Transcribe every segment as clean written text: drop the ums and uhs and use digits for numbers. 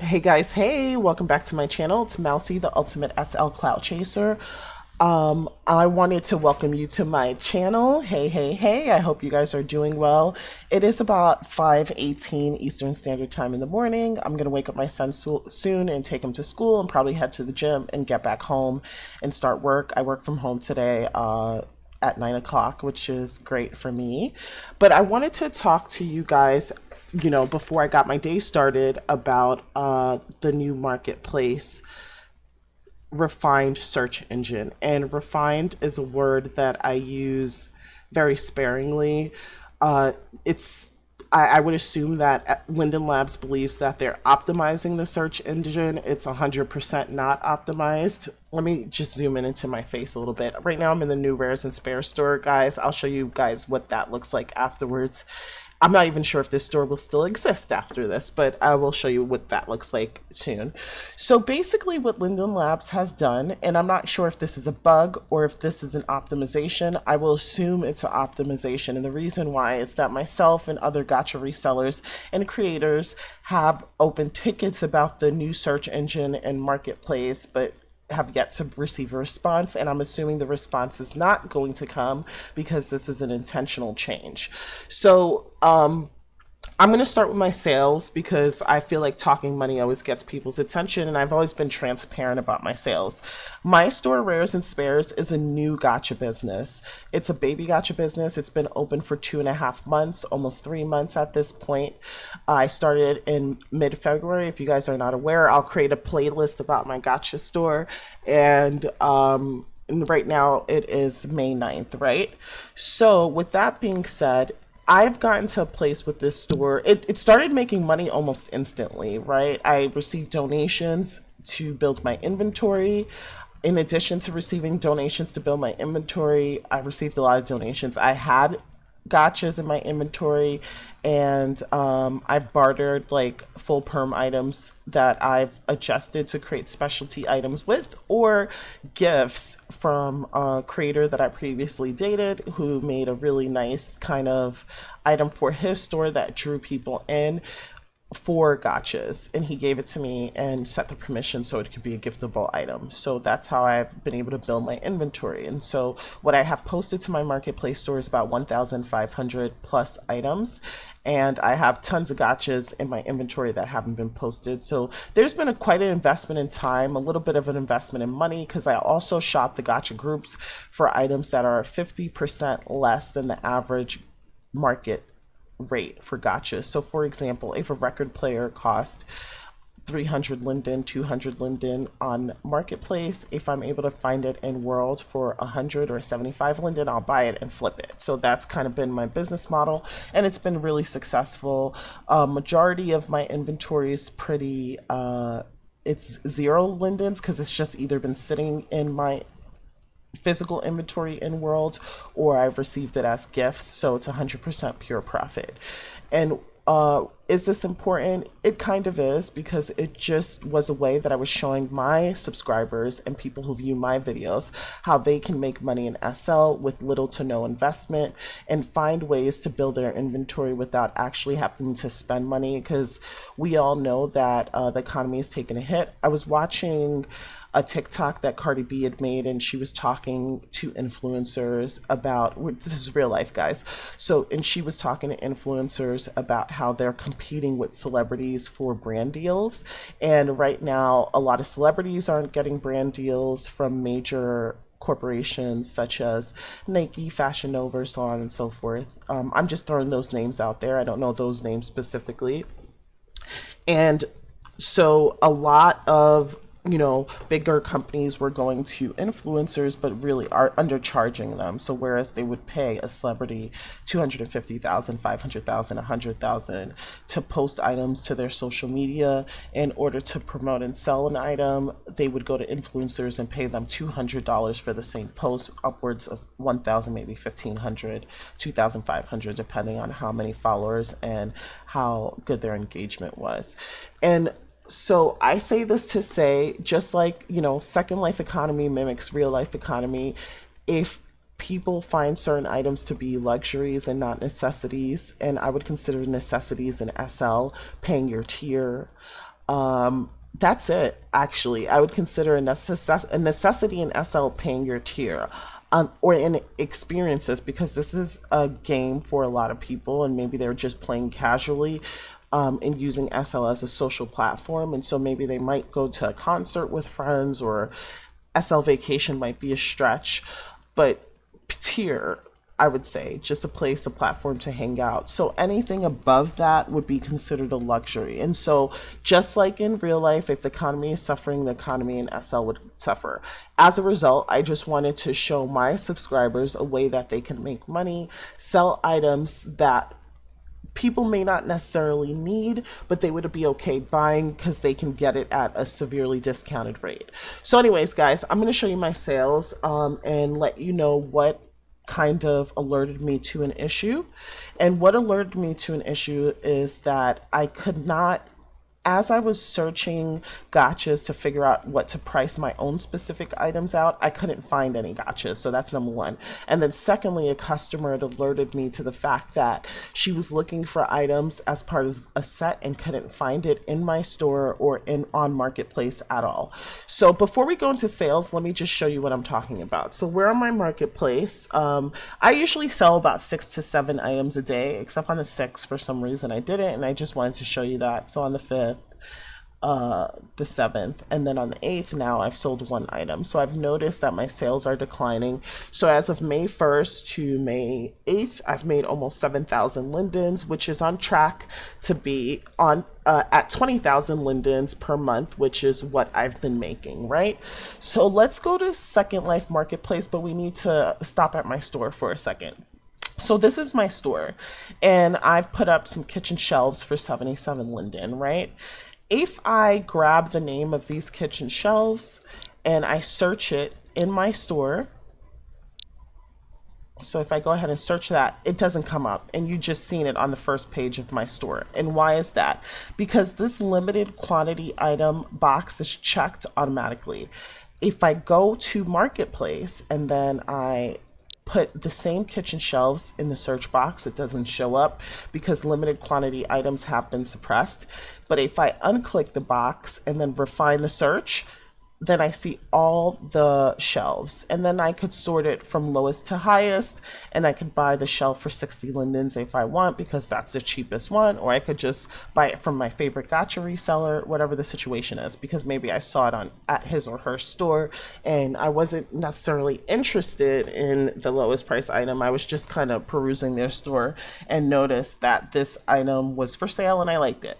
Hey guys, hey, welcome back to my channel. It's Mousy, the ultimate SL cloud chaser. I wanted to welcome you to my channel. Hey, hey, hey, I hope you guys are doing well. It is about 5:18 Eastern Standard Time in the morning. I'm gonna wake up my son soon and take him to school and probably head to the gym and get back home and start work. I work from home today. At 9 o'clock, which is great for me. But I wanted to talk to you guys, before I got my day started about the new marketplace refined search engine. And refined is a word that I use very sparingly. It's I would assume that Linden Labs believes that they're optimizing the search engine. It's 100% not optimized. Let me just zoom in into my face a little bit. Right now, I'm in the new Rares and Spare store, guys. I'll show you guys what that looks like afterwards. I'm not even sure if this store will still exist after this, but I will show you what that looks like soon. So basically what Linden Labs has done, and I'm not sure if this is a bug or if this is an optimization, I will assume it's an optimization. And the reason why is that myself and other Gacha resellers and creators have open tickets about the new search engine and marketplace, but have yet to receive a response, and I'm assuming the response is not going to come because this is an intentional change. So, I'm going to start with my sales because I feel like talking money always gets people's attention, and I've always been transparent about my sales. My store, Rares and Spares, is a new gotcha business. It's a baby gotcha business. It's been open for 2.5 months, almost 3 months at this point. I started in mid February. If you guys are not aware, I'll create a playlist about my gotcha store. And right now it is May 9th, right? So, with that being said, I've gotten to a place with this store. It started making money almost instantly, right? I received donations to build my inventory. In addition to receiving donations to build my inventory, I received a lot of donations. I had gotchas in my inventory, and I've bartered like full perm items that I've adjusted to create specialty items with, or gifts from a creator that I previously dated who made a really nice kind of item for his store that drew people in for gotchas, and he gave it to me and set the permission so it could be a giftable item. So that's how I've been able to build my inventory. And so what I have posted to my marketplace store is about 1,500 plus items, and I have tons of gotchas in my inventory that haven't been posted. So there's been quite an investment in time, a little bit of an investment in money, because I also shop the gotcha groups for items that are 50% less than the average market rate for gotchas. So, for example, if a record player cost 300 linden, 200 linden on marketplace, if I'm able to find it in world for 100 or 75 linden, I'll buy it and flip it. So that's kind of been my business model, and it's been really successful. Majority of my inventory is pretty it's zero lindens because it's just either been sitting in my physical inventory in world, or I've received it as gifts, so it's 100% pure profit. And is this important? It kind of is, because it just was a way that I was showing my subscribers and people who view my videos how they can make money in SL with little to no investment and find ways to build their inventory without actually having to spend money, because we all know that the economy is taking a hit. I was watching a TikTok that Cardi B had made, and she was talking to influencers about, this is real life, guys. So, and she was talking to influencers about how they're competing with celebrities for brand deals. And right now, a lot of celebrities aren't getting brand deals from major corporations such as Nike, Fashion Nova, so on and so forth. I'm just throwing those names out there. I don't know those names specifically. And so a lot of bigger companies were going to influencers, but really are undercharging them. So whereas they would pay a celebrity 250,000, 500,000, 100,000 to post items to their social media in order to promote and sell an item, they would go to influencers and pay them $200 for the same post, upwards of 1,000, maybe 1,500, 2,500, depending on how many followers and how good their engagement was. And so I say this to say, just like, Second Life economy mimics real life economy. If people find certain items to be luxuries and not necessities, and I would consider necessities in SL, paying your tier, That's it, actually. I would consider a necessity in SL paying your tier. Or in experiences, because this is a game for a lot of people and maybe they're just playing casually, and using SL as a social platform. And so maybe they might go to a concert with friends, or SL vacation might be a stretch. But tier, I would say, just a place, a platform to hang out. So anything above that would be considered a luxury. And so, just like in real life, if the economy is suffering, the economy in SL would suffer. As a result, I just wanted to show my subscribers a way that they can make money, sell items that people may not necessarily need, but they would be okay buying because they can get it at a severely discounted rate. So, anyways, guys, I'm going to show you my sales, and let you know what kind of alerted me to an issue. And what alerted me to an issue is that I could not, as I was searching gotchas to figure out what to price my own specific items out, I couldn't find any gotchas. So that's number one. And then secondly, a customer had alerted me to the fact that she was looking for items as part of a set and couldn't find it in my store or in on marketplace at all. So before we go into sales, let me just show you what I'm talking about. So we're on my marketplace. I usually sell about 6 to 7 items a day, except on the 6th for some reason I didn't, and I just wanted to show you that. So on the 5th, the 7th, and then on the 8th, now I've sold 1 item. So I've noticed that my sales are declining. So as of May 1st to May 8th, I've made almost 7,000 lindens, which is on track to be on at 20,000 lindens per month, which is what I've been making, right? So let's go to Second Life Marketplace, but we need to stop at my store for a second. So this is my store, and I've put up some kitchen shelves for 77 linden, right? If I grab the name of these kitchen shelves and I search it in my store, so if I go ahead and search that, it doesn't come up, and you just seen it on the first page of my store. And why is that? Because this limited quantity item box is checked automatically. If I go to Marketplace and then I put the same kitchen shelves in the search box, it doesn't show up because limited quantity items have been suppressed. But if I unclick the box and then refine the search, then I see all the shelves, and then I could sort it from lowest to highest, and I could buy the shelf for 60 lindens if I want, because that's the cheapest one, or I could just buy it from my favorite gacha reseller, whatever the situation is, because maybe I saw it on at his or her store and I wasn't necessarily interested in the lowest price item. I was just kind of perusing their store and noticed that this item was for sale and I liked it,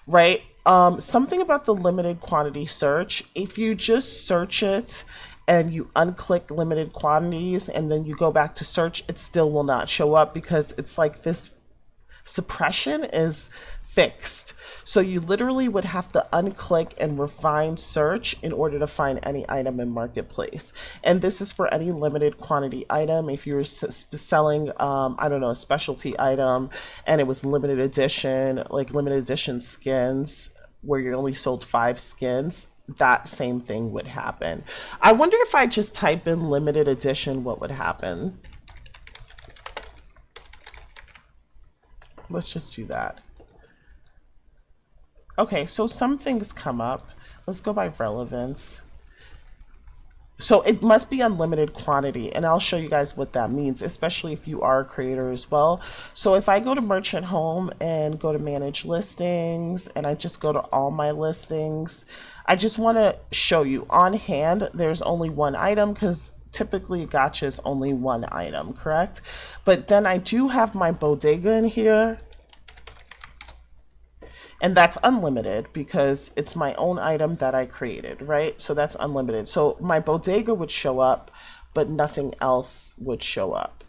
right? Something about the limited quantity search, if you just search it and you unclick limited quantities and then you go back to search, it still will not show up because it's like this suppression is fixed. So you literally would have to unclick and refine search in order to find any item in Marketplace. And this is for any limited quantity item. If you're selling, I don't know, a specialty item and it was limited edition, like limited edition skins, where you only sold 5 skins, that same thing would happen. I wonder if I just type in limited edition, what would happen? Let's just do that. Okay, so some things come up. Let's go by relevance. So it must be unlimited quantity, and I'll show you guys what that means, especially if you are a creator as well. So if I go to Merchant Home and go to Manage Listings, and I just go to all my listings, I just want to show you on hand, there's only 1 item because typically gacha is only 1 item, correct? But then I do have my bodega in here, and that's unlimited because it's my own item that I created, right? So that's unlimited. So my bodega would show up, but nothing else would show up.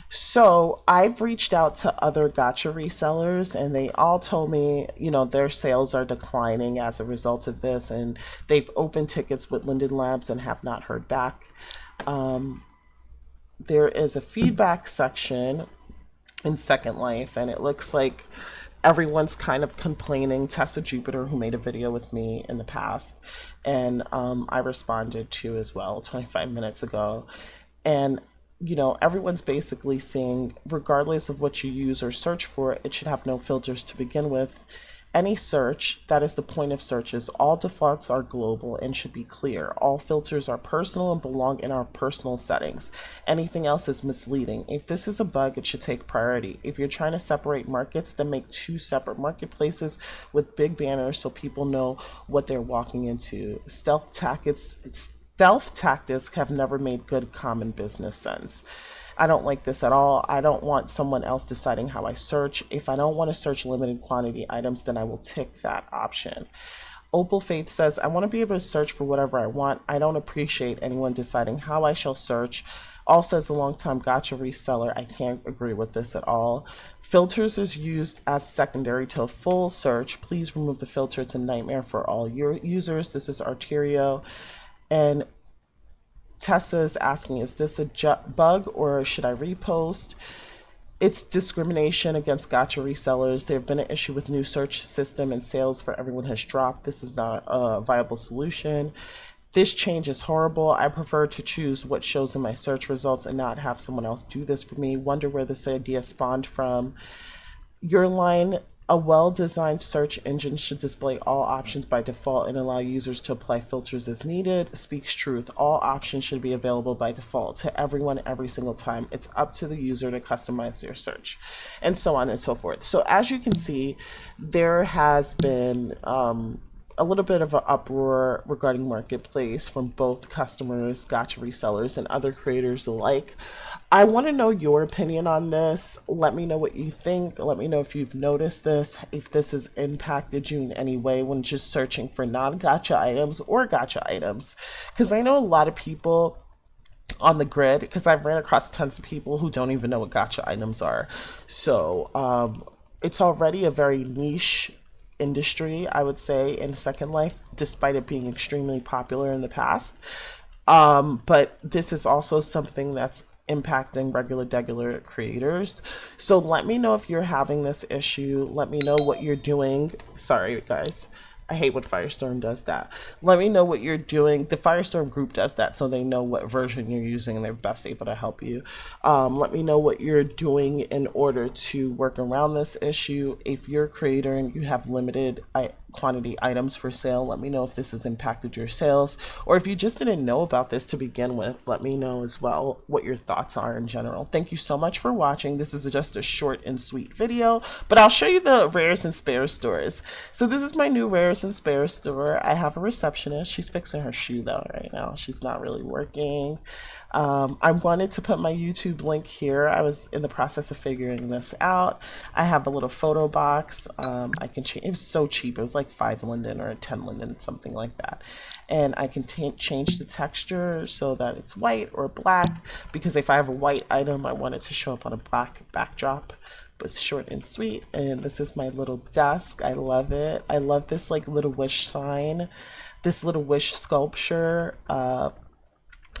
So I've reached out to other gacha resellers and they all told me, you know, their sales are declining as a result of this, and they've opened tickets with Linden Labs and have not heard back. There is a feedback section in Second Life, and it looks like everyone's kind of complaining. Tessa Jupiter, who made a video with me in the past, and I responded to as well 25 minutes ago. And, you know, everyone's basically saying, regardless of what you use or search for, it should have no filters to begin with. Any search, that is the point of searches, all defaults are global and should be clear. All filters are personal and belong in our personal settings. Anything else is misleading. If this is a bug, it should take priority. If you're trying to separate markets, then make 2 separate marketplaces with big banners so people know what they're walking into. Stealth tactics have never made good common business sense. I don't like this at all. I don't want someone else deciding how I search. If I don't want to search limited quantity items, then I will tick that option. Opal Faith says, I want to be able to search for whatever I want. I don't appreciate anyone deciding how I shall search. Also, as a longtime Gacha reseller, I can't agree with this at all. Filters is used as secondary to a full search. Please remove the filter. It's a nightmare for all your users. This is Arterio. And Tessa is asking, is this a bug or should I repost? It's discrimination against Gacha resellers. There have been an issue with new search system and sales for everyone has dropped. This is not a viable solution. This change is horrible. I prefer to choose what shows in my search results and not have someone else do this for me. Wonder where this idea spawned from. Your line, a well-designed search engine should display all options by default and allow users to apply filters as needed. Speaks truth. All options should be available by default to everyone every single time. It's up to the user to customize their search, and so on and so forth. So as you can see, there has been a little bit of an uproar regarding marketplace from both customers, Gacha resellers, and other creators alike. I want to know your opinion on this. Let me know what you think. Let me know if you've noticed this, if this has impacted you in any way when just searching for non-Gacha items or Gacha items. Because I know a lot of people on the grid, because I've ran across tons of people who don't even know what Gacha items are. So it's already a very niche industry, I would say, in Second Life, despite it being extremely popular in the past. But this is also something that's impacting regular creators. So let me know if you're having this issue. Let me know what you're doing. Sorry, guys. I hate when Firestorm does that. Let me know what you're doing. The Firestorm group does that so they know what version you're using and they're best able to help you. Let me know what you're doing in order to work around this issue. If you're a creator and you have limited quantity items for sale, let me know if this has impacted your sales, or if you just didn't know about this to begin with, let me know as well what your thoughts are in general. Thank you so much for watching. This is just a short and sweet video, but I'll show you the rares and spares stores. So this is my new rares and spares store. I have a receptionist. She's fixing her shoe though right now. She's not really working. I wanted to put my YouTube link here. I was in the process of figuring this out. I have a little photo box. I can change. It was so cheap. It was like 5 linden or 10 linden, something like that. And I can change the texture so that it's white or black, because if I have a white item, I want it to show up on a black backdrop. But short and sweet. And this is my little desk. I love it. I love this like little wish sign, this little wish sculpture.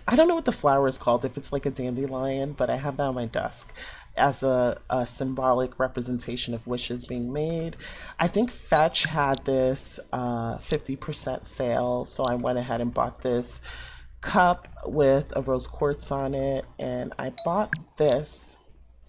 I don't know what the flower is called, if it's like a dandelion, but I have that on my desk as a symbolic representation of wishes being made. I think Fetch had this 50% sale, so I went ahead and bought this cup with a rose quartz on it, and I bought this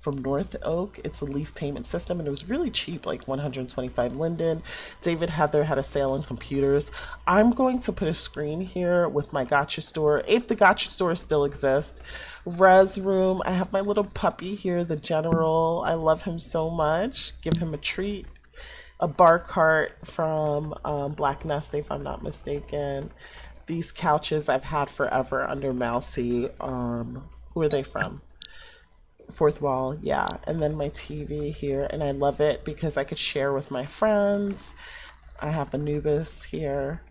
from North Oak. It's a leaf payment system, and it was really cheap, like 125 linden. David Heather had a sale on computers. I'm going to put a screen here with my Gacha store, if the Gacha store still exists. Res Room, I have my little puppy here, the General. I love him so much. Give him a treat. A bar cart from Black Nest, if I'm not mistaken. These couches I've had forever under Mousy. Who are they from? Fourth Wall, yeah. And then my TV here, and I love it because I could share with my friends. I have Anubis here,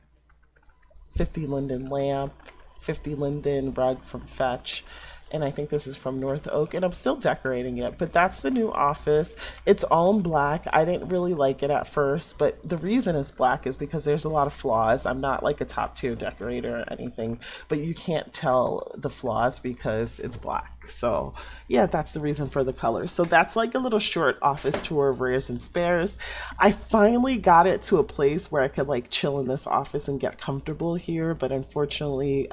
50 linden lamp, 50 linden rug from Fetch, and I think this is from North Oak, and I'm still decorating it. But that's the new office. It's all in black. I didn't really like it at first, but the reason it's black is because there's a lot of flaws. I'm not like a top tier decorator or anything, but you can't tell the flaws because it's black. So yeah, that's the reason for the color. So that's like a little short office tour of rares and spares. I finally got it to a place where I could like chill in this office and get comfortable here, but unfortunately,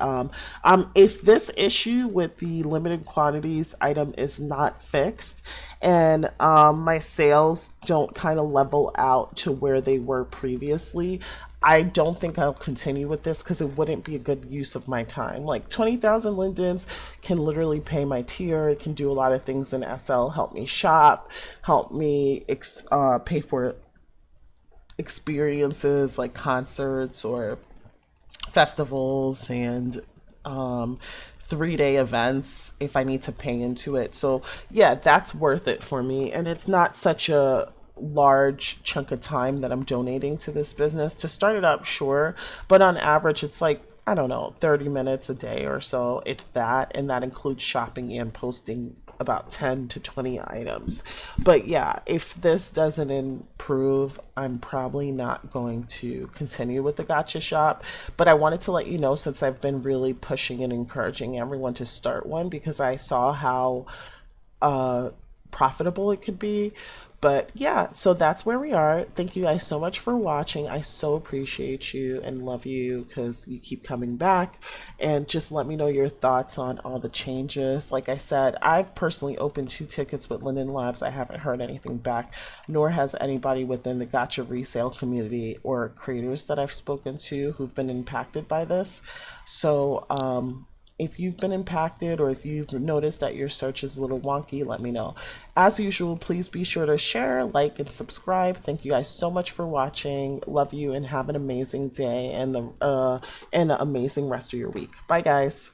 if this issue with the limited quantities item is not fixed, and my sales don't kind of level out to where they were previously, I don't think I'll continue with this because it wouldn't be a good use of my time. Like 20,000 lindens can literally pay my tier. It can do a lot of things in SL, help me shop, help me pay for experiences like concerts or festivals and um, 3 day events if I need to pay into it. So, yeah, that's worth it for me. And it's not such a large chunk of time that I'm donating to this business. To start it up, sure. But on average, it's like, I don't know, 30 minutes a day or so, if that. And that includes shopping and posting about 10 to 20 items. But yeah, if this doesn't improve, I'm probably not going to continue with the Gacha shop. But I wanted to let you know, since I've been really pushing and encouraging everyone to start one, because I saw how uh, profitable it could be. But yeah, so that's where we are. Thank you guys so much for watching. I so appreciate you and love you because you keep coming back. And just let me know your thoughts on all the changes. Like I said, I've personally opened 2 tickets with Linden Labs. I haven't heard anything back, nor has anybody within the Gotcha resale community or creators that I've spoken to who've been impacted by this. So, if you've been impacted or if you've noticed that your search is a little wonky, let me know. As usual, please be sure to share, like, and subscribe. Thank you guys so much for watching. Love you and have an amazing day and an amazing rest of your week. Bye, guys.